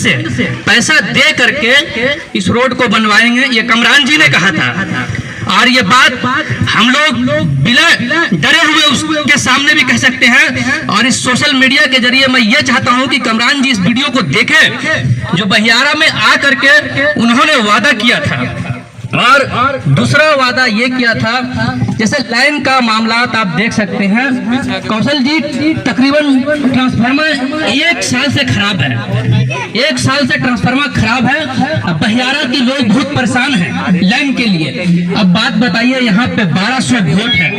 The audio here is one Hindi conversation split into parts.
से पैसा दे करके इस रोड को बनवाएंगे, ये कमरान जी ने कहा था। और ये बात हम लोग बिना डरे हुए उसके सामने भी कह सकते हैं। और इस सोशल मीडिया के जरिए मैं ये चाहता हूं कि कमरान जी इस वीडियो को देखें, जो बहियारा में आ करके उन्होंने वादा किया था। और दूसरा वादा ये किया था, जैसे लाइन का मामला आप देख सकते हैं, कौशल जी तकरीबन ट्रांसफार्मर 1 साल से खराब है, 1 साल से ट्रांसफार्मर खराब है। अब बहियारा के लोग बहुत परेशान हैं लाइन के लिए। अब बात बताइए, यहाँ पे 1200 वोट है,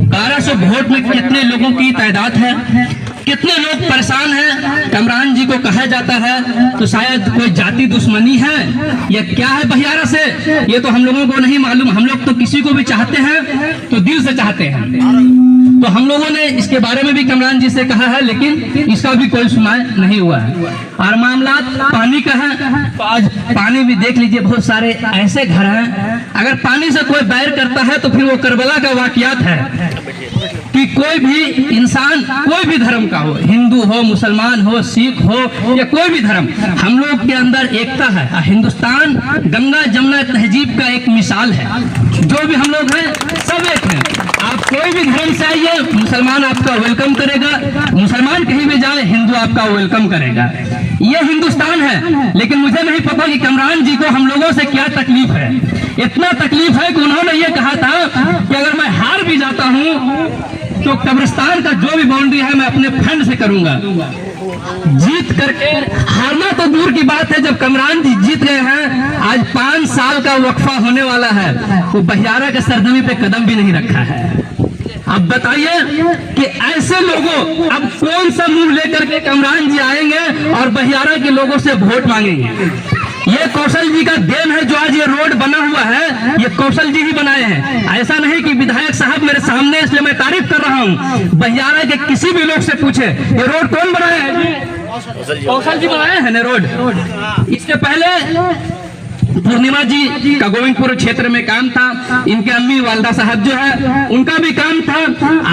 1200 वोट में कितने लोगों की तादाद है, कितने लोग परेशान हैं। कमरान जी को कहा जाता है तो शायद कोई जाति दुश्मनी है या क्या है बहियारा से, ये तो हम लोगों को नहीं मालूम। हम लोग तो किसी को भी चाहते हैं तो दिल से चाहते हैं। तो हम लोगों ने इसके बारे में भी कमरान जी से कहा है, लेकिन इसका भी कोई सुनाई नहीं हुआ है। और मामला पानी का है, तो आज पानी भी देख लीजिए, बहुत सारे ऐसे घर हैं, अगर पानी से कोई बैर करता है तो फिर वो करबला का वाकयात है कि कोई भी इंसान कोई भी धर्म का हो, हिंदू हो, मुसलमान हो, सिख हो या कोई भी धर्म, हम लोग के अंदर एकता है। हिंदुस्तान गंगा जमुना तहजीब का एक मिसाल है। जो भी हम लोग हैं सब एक हैं। आप कोई भी धर्म से आइए, मुसलमान आपका वेलकम करेगा, मुसलमान कहीं भी जाए हिंदू आपका वेलकम करेगा। ये हिंदुस्तान है। लेकिन मुझे नहीं पता कि कमरान जी को हम लोगों से क्या तकलीफ है। इतना तकलीफ है कि उन्होंने ये कहा था कि अगर मैं हार भी जाता हूँ तो कब्रिस्तान का जो भी बाउंड्री है मैं अपने फंड से करूंगा। जीत करके हारना तो दूर की बात है, जब कमरान जी जीत गए हैं, आज 5 साल का वक्फा होने वाला है, वो बहियारा के सरजमी पे कदम भी नहीं रखा है। अब बताइए कि ऐसे लोगों अब कौन सा मुंह लेकर के कमरान जी आएंगे और बहियारा के लोगों से वोट मांगेंगे। ये कौशल जी का देन है, जो आज ये रोड बना हुआ है ये कौशल जी ही बनाए हैं। ऐसा नहीं कि विधायक साहब मेरे सामने, इसलिए मैं तारीफ कर रहा हूँ। बहियारा के किसी भी लोग से पूछे ये रोड कौन बनाया है, कौशल जी बनाए हैं ना रोड। इसके पहले पूर्णिमा जी का गोविंदपुर क्षेत्र में काम था, इनके अम्मी वालदा साहब जो है उनका भी काम था।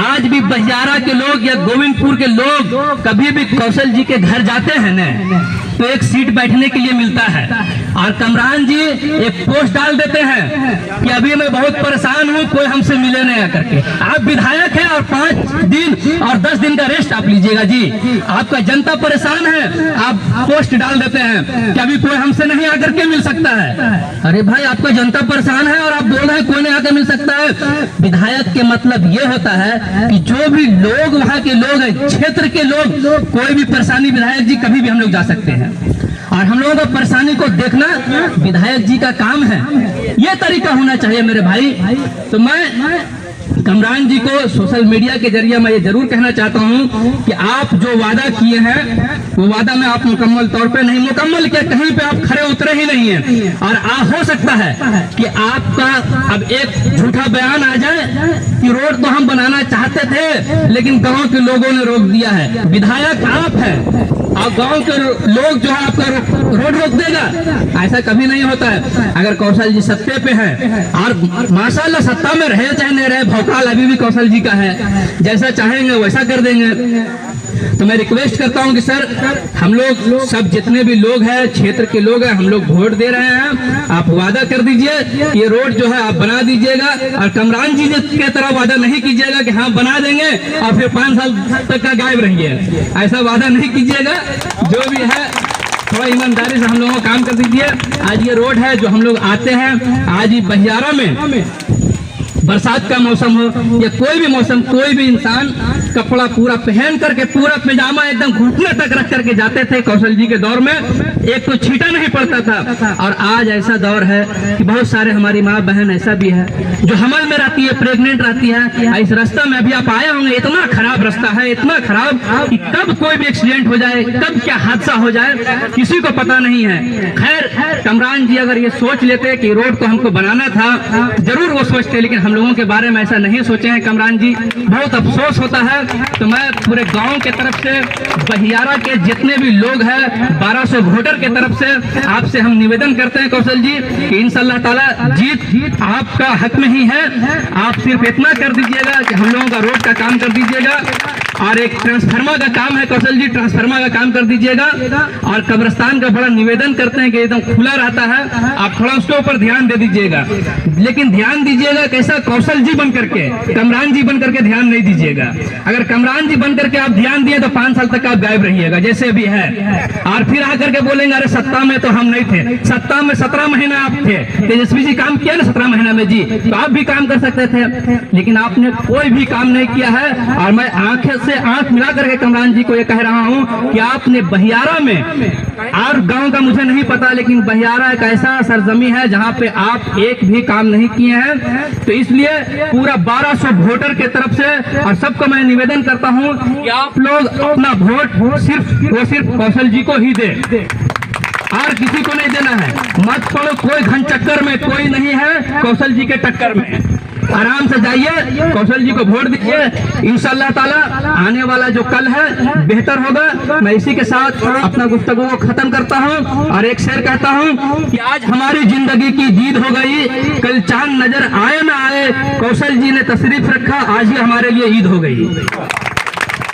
आज भी बहियारा के लोग या गोविंदपुर के लोग कभी भी कौशल जी के घर जाते हैं न, तो एक सीट बैठने के लिए मिलता है। और कमरान जी एक पोस्ट डाल देते हैं कि अभी मैं बहुत परेशान हूं, कोई हमसे मिले नहीं आकर के। आप विधायक हैं और 5 दिन और 10 दिन का रेस्ट आप लीजिएगा जी। आपका जनता परेशान है, आप पोस्ट डाल देते हैं कि अभी कोई हमसे नहीं आकर के मिल सकता है। अरे भाई, आपका जनता परेशान है और आप बोल रहे हैं कोई नहीं आकर मिल सकता है। विधायक के मतलब ये होता है कि जो भी लोग वहाँ के लोग हैं, क्षेत्र के लोग, कोई भी परेशानी विधायक जी कभी भी हम लोग जा सकते हैं। और हम लोगों को परेशानी को देखना विधायक जी का काम है। ये तरीका होना चाहिए मेरे भाई। तो मैं कमरान जी को सोशल मीडिया के जरिए मैं ये जरूर कहना चाहता हूँ कि आप जो वादा किए हैं वो वादा में आप मुकम्मल तौर पे नहीं, मुकम्मल क्या कहीं पे आप खरे उतरे ही नहीं हैं। और हो सकता है कि आपका अब एक झूठा बयान आ जाए कि रोड तो हम बनाना चाहते थे लेकिन गांव के लोगों ने रोक दिया है। विधायक आप हैं और गांव के लोग जो है आपका रोड रोक देगा, ऐसा कभी नहीं होता है। अगर कौशल जी सत्ते पे हैं और माशाल्लाह सत्ता में रहे चाहे नहीं रहे, भौकाल अभी भी कौशल जी का है, जैसा चाहेंगे वैसा कर देंगे। तो मैं रिक्वेस्ट करता हूं कि सर, हम लोग सब जितने भी लोग हैं, क्षेत्र के लोग हैं, हम लोग वोट दे रहे हैं। आप वादा कर दीजिए कि ये रोड जो है आप बना दीजिएगा और कमरान जी के तरह वादा नहीं कीजिएगा कि हाँ बना देंगे और फिर 5 साल तक का गायब रहिए। ऐसा वादा नहीं कीजिएगा। जो भी है थोड़ा ईमानदारी से हम लोगों को काम कर दीजिए। आज ये रोड है जो हम लोग आते हैं, आज ही बहियारा में बरसात का मौसम हो या कोई भी मौसम, कोई भी इंसान कपड़ा पूरा पहन करके, पूरा पैजामा एकदम घुटने तक रख करके जाते थे। कौशल जी के दौर में एक तो छींटा नहीं पड़ता था। और आज ऐसा दौर है कि बहुत सारे हमारी माँ बहन ऐसा भी है जो हमल में रहती है, प्रेग्नेंट रहती है। इस रास्ते में अभी आप आए होंगे, इतना खराब रास्ता है, इतना खराब कि कब कोई भी एक्सीडेंट हो जाए, कब क्या हादसा हो जाए किसी को पता नहीं है। खैर, कमरान जी अगर ये सोच लेते कि रोड को हमको बनाना था, जरूर वो सोचते, लेकिन हम लोगों के बारे में ऐसा नहीं सोचे हैं कमरान जी। बहुत अफसोस होता है। तो मैं पूरे गांव के तरफ से, बहियारा के जितने भी लोग हैं, 1200 वोटर के तरफ से आपसे हम निवेदन करते हैं कौशल जी कि इंशाअल्लाह ताला जीत आपका हक में ही है। आप सिर्फ इतना कर दीजिएगा कि हम लोगों का रोड का काम कर दीजिएगा। और एक ट्रांसफार्मर का काम है, कौशल जी ट्रांसफार्मर का काम कर दीजिएगा। और कब्रिस्तान का बड़ा निवेदन करते हैं कि एकदम खुला रहता है, आप थोड़ा उसके ऊपर ध्यान दे दीजिएगा, लेकिन ध्यान दीजिएगा कैसा, कौशल जी बन करके, कमरान जी बन करके ध्यान नहीं दीजिएगा। अगर कमरान जी बन करके आप ध्यान दिए तो 5 साल तक आप गायब रहिएगा जैसे अभी है, और फिर आकर के बोलेंगे अरे सत्ता में तो हम नहीं थे। सत्ता में 17 महीना आप थे, तेजस्वी जी काम किया ना 17 महीना में जी, तो आप भी काम कर सकते थे, लेकिन आपने कोई भी काम नहीं किया है। और मैं आंखें से आंख मिला करके कमरान जी को ये कह रहा हूं कि आपने बहियारा में, और गांव का मुझे नहीं पता, लेकिन बहियारा एक ऐसा सरजमी है जहां पे आप एक भी काम नहीं किए हैं। तो इसलिए पूरा 1200 वोटर के तरफ से और सबको मैं निवेदन करता हूं कि आप लोग अपना वोट सिर्फ कौशल जी को ही दे, और किसी को नहीं देना है। मत पड़ो कोई घन चक्कर में, कोई नहीं है कौशल जी के टक्कर में। आराम से जाइए, कौशल जी को वोट दीजिए, इंशाअल्लाह ताला आने वाला जो कल है बेहतर होगा। मैं इसी के साथ अपना गुफ्तगू को खत्म करता हूं और एक शेर कहता हूं कि आज हमारी जिंदगी की जीत हो गई, कल चांद नजर आए ना आए, कौशल जी ने तशरीफ रखा, आज ही हमारे लिए ईद हो गई।